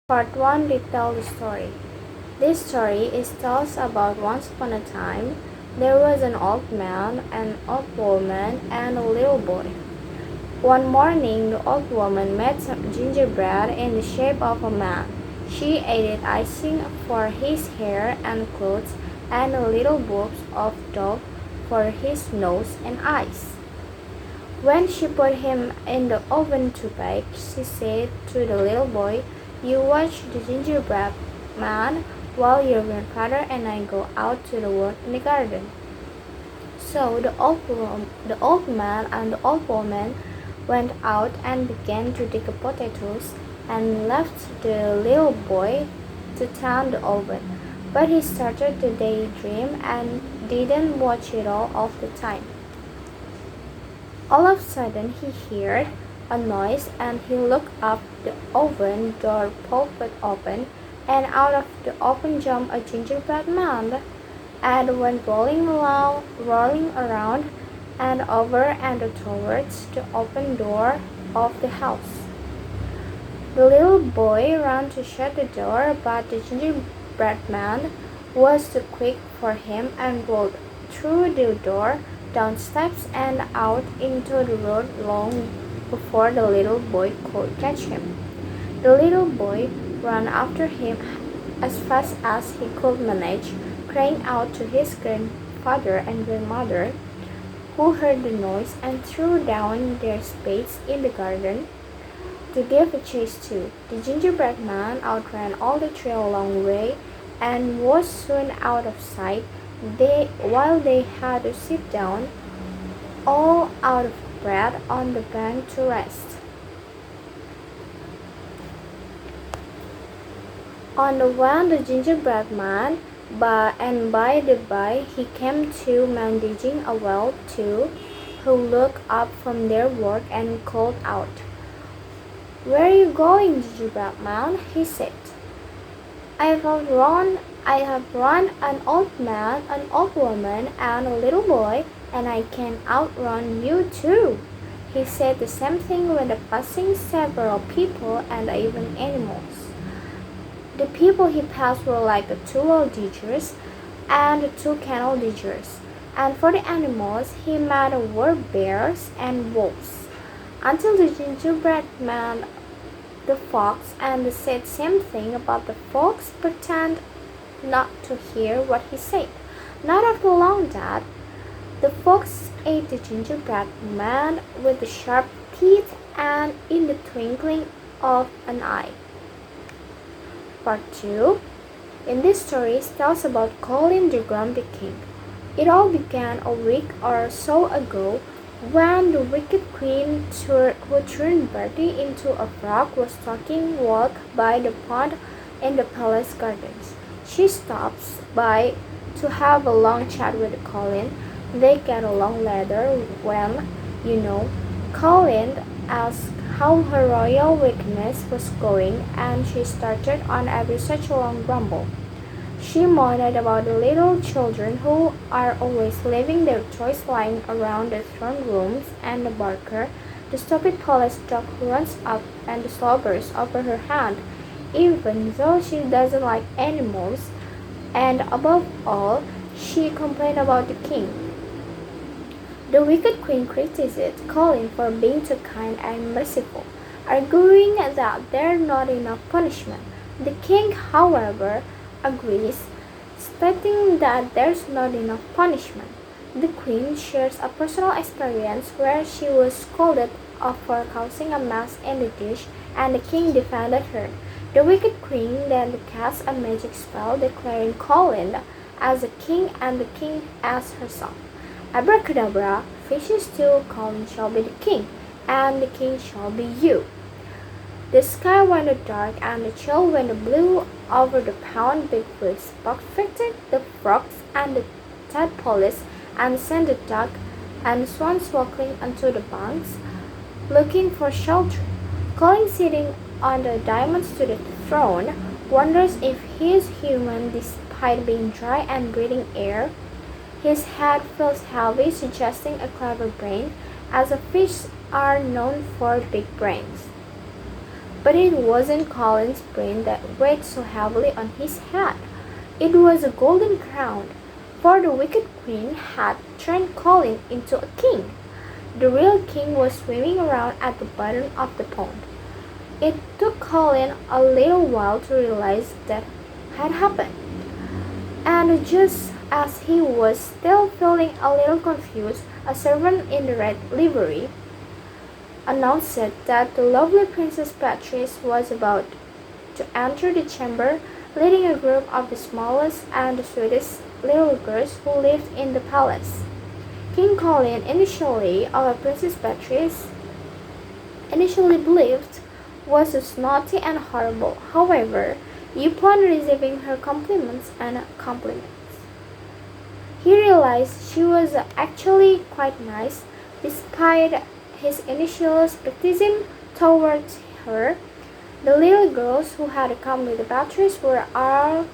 Part 1, Retell the Story. This story is tells about once upon a time there was an old man, an old woman, and a little boy. One morning, the old woman made some gingerbread in the shape of a man. She added icing for his hair and clothes and little bulbs of dough for his nose and eyes. When she put him in the oven to bake, she said to the little boy, "You watch the gingerbread man while your grandfather and I go out to the work in the garden." So the old man and the old woman went out and began to dig potatoes and left the little boy to tend the oven. But he started to daydream and didn't watch it all of the time. All of a sudden he heard a noise and he looked up. The oven door popped open, and out of the oven jumped a gingerbread man and went rolling around and over and towards the open door of the house. The little boy ran to shut the door, but the gingerbread man was too quick for him and rolled through the door, down steps, and out into the road long before the little boy could catch him. The little boy ran after him as fast as he could manage, crying out to his grandfather and grandmother, who heard the noise and threw down their spades in the garden to give chase to. The gingerbread man outran all the three a long way and was soon out of sight. While they had to sit down, all out of breath, on the bank to rest. On the one, the gingerbread man, and by the by he came to men digging a well too, who looked up from their work and called out, "Where are you going, gingerbread man?" he said. I have run an old man, an old woman, and a little boy, and I can outrun you too." He said the same thing when passing several people and even animals. The people he passed were like the two well diggers and the two canal diggers, and for the animals he met were bears and wolves, until the gingerbread man, the fox, and said same thing about the fox pretend not to hear what he said. Not after long that the fox ate the gingerbread man with the sharp teeth and in the twinkling of an eye. Part 2. In this story tells about Colin the Grumpy King. It all began a week or so ago when the wicked queen who turned Bertie into a frog was taking walk by the pond in the palace gardens. She stops by to have a long chat with Colin. They get along later when, Colin asked how her royal weakness was going, and she started on every such a long grumble. She moaned about the little children who are always leaving their toys lying around the throne rooms, and the barker, the stupid palace dog who runs up and slobbers over her hand, even though she doesn't like animals, and above all, she complained about the king. The wicked queen criticized Colin for being too kind and merciful, arguing that there's not enough punishment. The king, however, agrees, stating that there's not enough punishment. The queen shares a personal experience where she was scolded for causing a mess in the dish, and the king defended her. The wicked queen then cast a magic spell declaring Colin as a king and the king as herself. Abracadabra, fishes stew, Colin shall be the king, and the king shall be you. The sky went dark and the chill wind blew over the pond. Big waves buffeted the frogs and the tadpoles and sent the duck and swans walking onto the banks, looking for shelter. Colin, sitting on the diamonds to the throne, wonders if he is human despite being dry and breathing air. His head feels heavy, suggesting a clever brain, as fish are known for big brains. But it wasn't Colin's brain that weighed so heavily on his head. It was a golden crown, for the wicked queen had turned Colin into a king. The real king was swimming around at the bottom of the pond. It took Colin a little while to realize that had happened. And just as he was still feeling a little confused, a servant in the red livery announced that the lovely Princess Beatrice was about to enter the chamber, leading a group of the smallest and the sweetest little girls who lived in the palace. King Colin Princess Beatrice initially believed was naughty and horrible. However, upon receiving her compliments, he realized she was actually quite nice, despite his initial skepticism towards her. The little girls who had come with Beatrice were all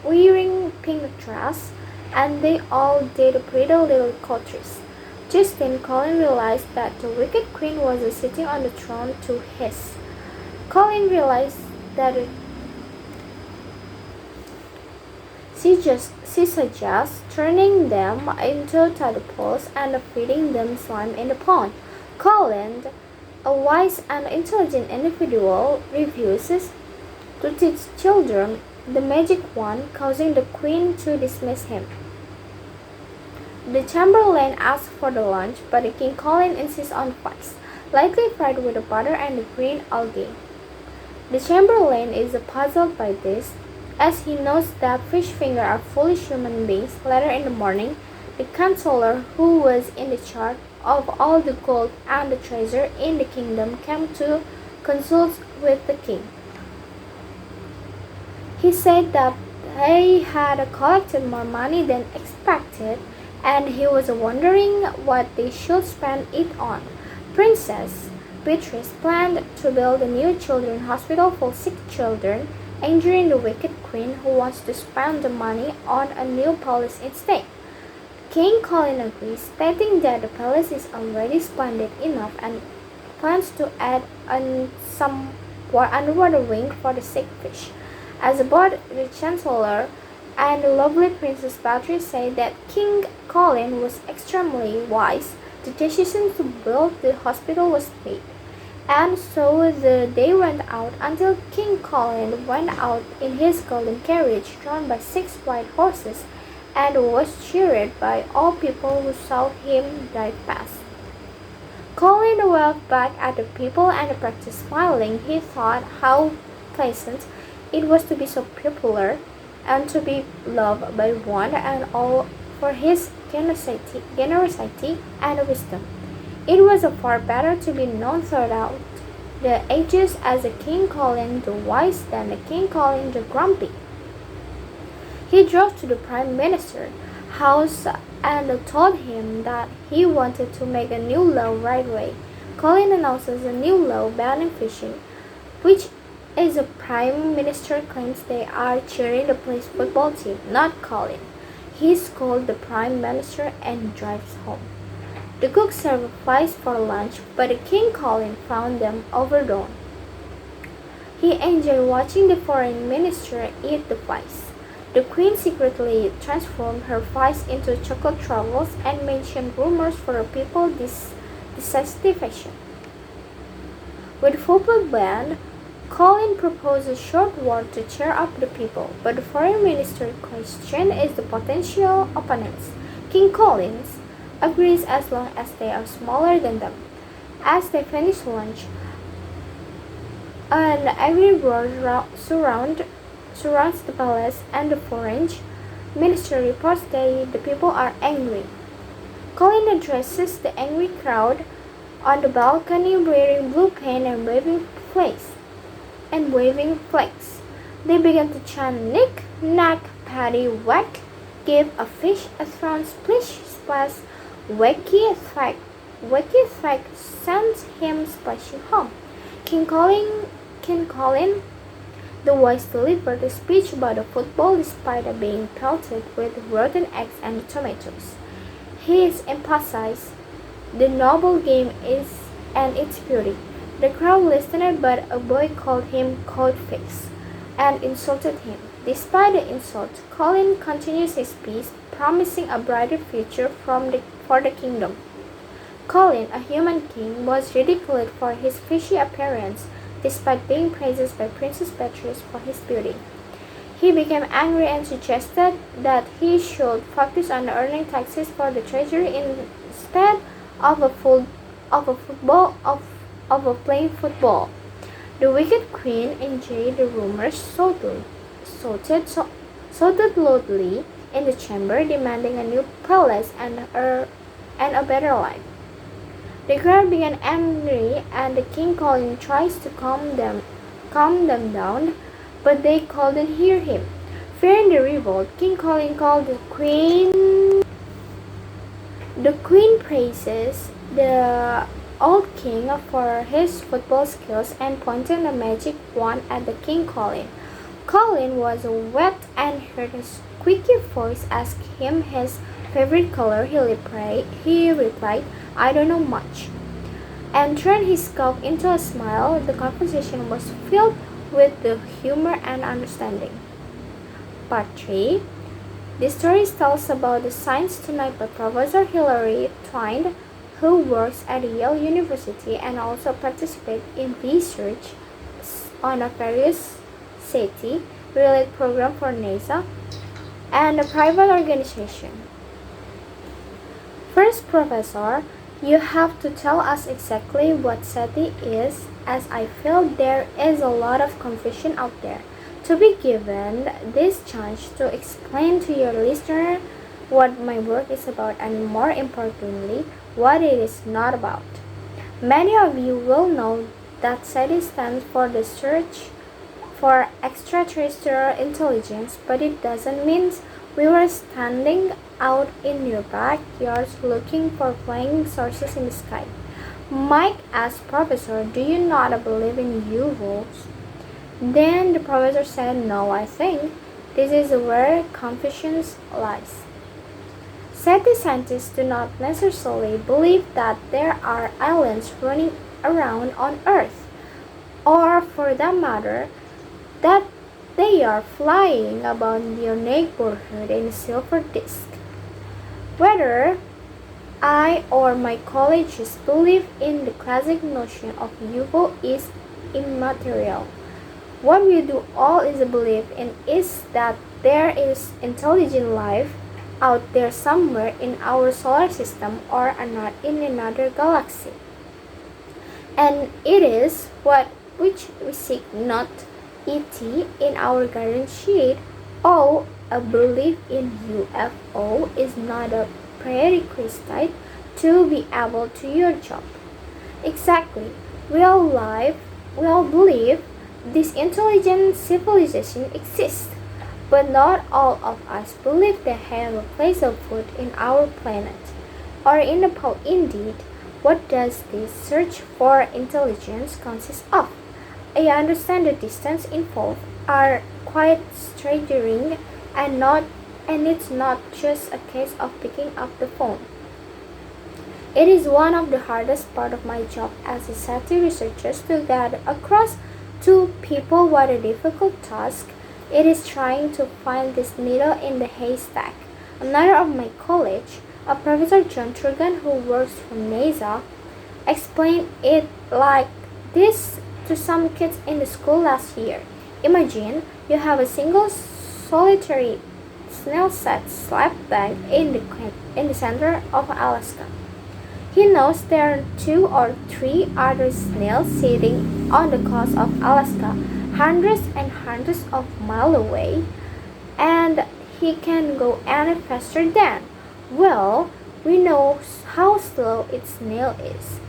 wearing pink dress, and they all did pretty little courtesies. Just then Colin realized that the wicked queen was sitting on the throne to his. Colin realized that she suggests turning them into tadpoles and feeding them slime in the pond. Colin, a wise and intelligent individual, refuses to teach children the magic wand, causing the queen to dismiss him. The chamberlain asks for the lunch, but King Colin insists on fries, lightly fried with the butter and the green algae. The chamberlain is puzzled by this, as he knows that fish fingers are foolish human beings. Later in the morning, the counselor, who was in charge of all the gold and the treasure in the kingdom, came to consult with the king. He said that they had collected more money than expected, and he was wondering what they should spend it on. Princess Beatrice planned to build a new children's hospital for sick children, injuring the wicked queen, who wants to spend the money on a new palace instead. King Colin agrees, stating that the palace is already splendid enough and plans to add some underwater wing for the sick fish. As both the Chancellor and the lovely Princess Beatrice say that King Colin was extremely wise, the decision to build the hospital was made. And so the day went out until King Colin went out in his golden carriage drawn by 6 white horses and was cheered by all people who saw him drive past. Colin waved back at the people and practiced smiling. He thought how pleasant it was to be so popular and to be loved by one and all for his generosity and wisdom. It was far better to be known throughout the ages as a King Colin the Wise than a King Colin the Grumpy. He drove to the Prime Minister's house and told him that he wanted to make a new law right away. Colin announces a new law banning fishing, which is the Prime Minister claims they are cheering the police football team, not Colin. He scolds the Prime Minister and drives home. The cook served flies for lunch, but King Colin found them overdone. He enjoyed watching the foreign minister eat the flies. The queen secretly transformed her flies into chocolate truffles and mentioned rumors for the people dissatisfaction. With football band, Colin proposed a short war to cheer up the people, but the foreign minister question is the potential opponents. King Colin agrees as long as they are smaller than them. As they finish lunch, an angry roar surrounds the palace, and the foreign minister reports that the people are angry. Colin addresses the angry crowd on the balcony wearing blue paint and waving flags. They began to chant "Nick, Nack, Paddy, Whack, give a fish a thrown, splish, splash, wacky thwack sends him splashing home." King Colin the Wise delivered a speech about the football despite being pelted with rotten eggs and tomatoes. He emphasized the noble game and its beauty. The crowd listened, but a boy called him cold-faced and insulted him. Despite the insult, Colin continues his speech, promising a brighter future for the kingdom. Colin, a human king, was ridiculed for his fishy appearance, despite being praised by Princess Beatrice for his beauty. He became angry and suggested that he should focus on earning taxes for the treasury instead of a full of a football of playing football. The wicked queen enjoyed the rumors shouted loudly in the chamber, demanding a new palace and a better life. The crowd began angry, and the king Colin tries to calm them down, but they couldn't hear him. Fearing the revolt, King Colin called the queen. The queen praises the old king for his football skills and pointed a magic wand at the King Colin. Colin was wet and heard a squeaky voice ask him his favorite color. He replied, "I don't know much," and turned his scoff into a smile. The conversation was filled with the humor and understanding. Part 3. This story tells about the Science Tonight by Professor Hilary Twine, who works at Yale University and also participates in research on a various SETI-related program for NASA and a private organization. First, Professor, you have to tell us exactly what SETI is, as I feel there is a lot of confusion out there. To be given this chance to explain to your listener what my work is about and more importantly, what it is not about. Many of you will know that SETI stands for the Search for Extraterrestrial Intelligence, but it doesn't mean we were standing out in your backyards looking for flying saucers in the sky. Mike asked, "Professor, do you not believe in UFOs?" Then the professor said, "No, I think this is where confusion lies. SETI scientists do not necessarily believe that there are aliens running around on Earth, or for that matter, that they are flying about your neighborhood in a silver disk. Whether I or my colleagues believe in the classic notion of UFO is immaterial. What we do all is believe in is that there is intelligent life out there somewhere in our solar system or in another galaxy. And it is which we seek, not ET in our garden sheet. Oh, a belief in UFO is not a prerequisite to be able to do your job." Exactly. We all believe this intelligent civilization exists, but not all of us believe they have a place of food in our planet, or in Nepal. Indeed, what does this search for intelligence consist of? I understand the distance involved are quite staggering, and it's not just a case of picking up the phone. It is one of the hardest part of my job as a SETI researcher to get across to people what a difficult task it is trying to find this needle in the haystack. Another of my colleagues, a Professor John Trugan who works for NASA, explained it like this to some kids in the school last year. Imagine you have a single solitary snail set slap bang in the center of Alaska. He knows there are 2 or 3 other snails sitting on the coast of Alaska, hundreds and hundreds of miles away, and he can go any faster than. Well, we know how slow its snail is.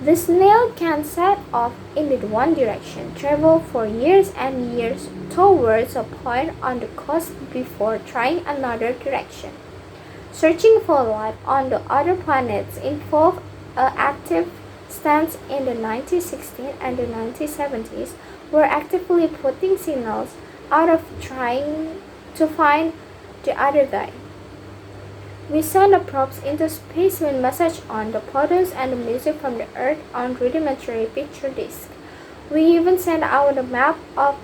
The snail can set off in the one direction, travel for years and years towards a point on the coast before trying another direction. Searching for life on the other planets involved an active stance in the 1960s and the 1970s, were actively putting signals out of trying to find the other guy. We send the probes into space with messages on the photos and the music from the Earth on rudimentary picture disc. We even send out a map of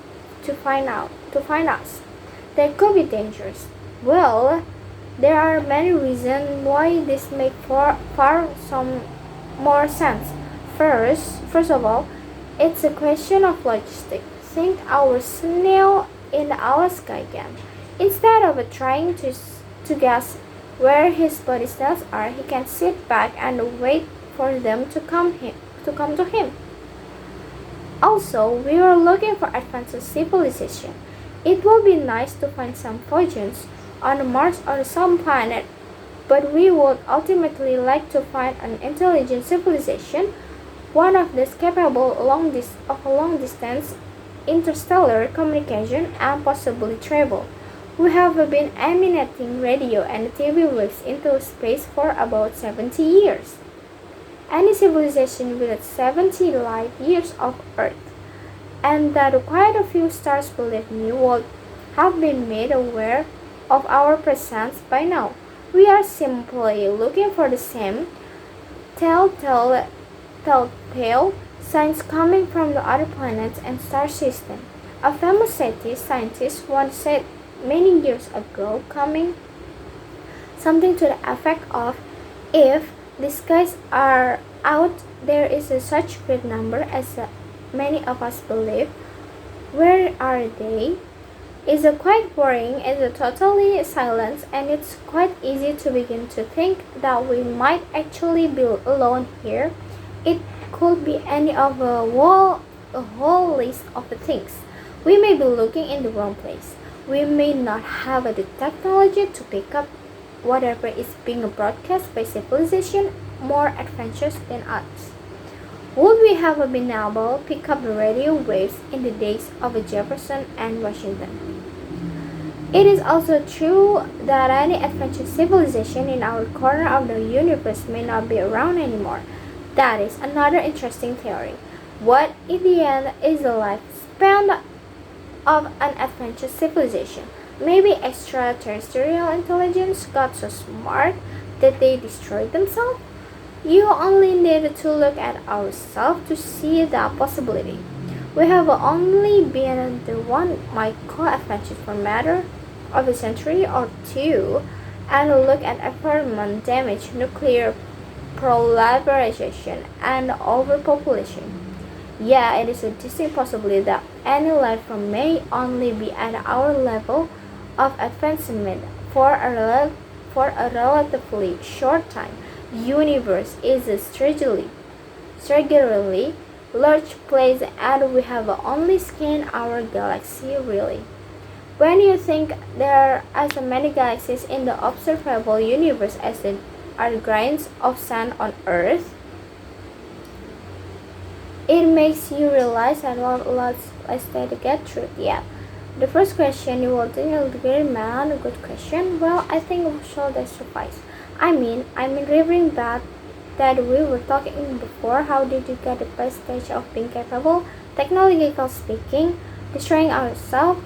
to find us. That could be dangerous. Well, there are many reasons why this makes far some more sense. First of all, it's a question of logistics. Think our snail in our sky game. Instead of trying to guess where his body cells are, he can sit back and wait for them to come to him. Also, we are looking for advanced civilization. It will be nice to find some fortunes on Mars or some planet, but we would ultimately like to find an intelligent civilization, one of those capable of long distance interstellar communication and possibly travel. We have been emitting radio and TV waves into space for about 70 years. Any civilization within 70 light years of Earth, and that quite a few stars believe me would have been made aware of our presence by now. We are simply looking for the same telltale signs coming from the other planets and star system. A famous scientist once said many years ago, coming something to the effect of, if the skies are out there is such great number as many of us believe, where are they? Is quite boring, is totally silent, and it's quite easy to begin to think that we might actually be alone here. It could be any of a whole list of things. We may be looking in the wrong place. We may not have the technology to pick up whatever is being broadcast by civilization more adventurous than us. Would we have been able to pick up the radio waves in the days of Jefferson and Washington? It is also true that any advanced civilization in our corner of the universe may not be around anymore. That is another interesting theory. What in the end is the lifespan of an advanced civilization? Maybe extraterrestrial intelligence got so smart that they destroyed themselves? You only need to look at ourselves to see that possibility. We have only been the one might call advanced for matter of a century or two, and look at environment damage, nuclear proliferation, and overpopulation. Yeah, it is a distinct possibility that any life form may only be at our level of advancement for a relatively short time. Universe is a staggeringly large place, and we have only scanned our galaxy really. When you think there are as many galaxies in the observable universe as there are grains of sand on Earth, it makes you realize that lots less to get through. Yeah. The first question you will think is a great man, a good question. Well, I think we should suffice. I'm remembering that we were talking before. How did you get the best stage of being capable, technological speaking, destroying ourselves,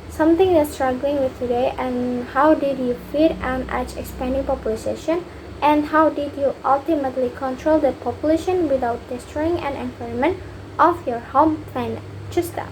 something that's struggling with today, and how did you feed an edge expanding population, and how did you ultimately control that population without destroying an environment of your home planet? Just that.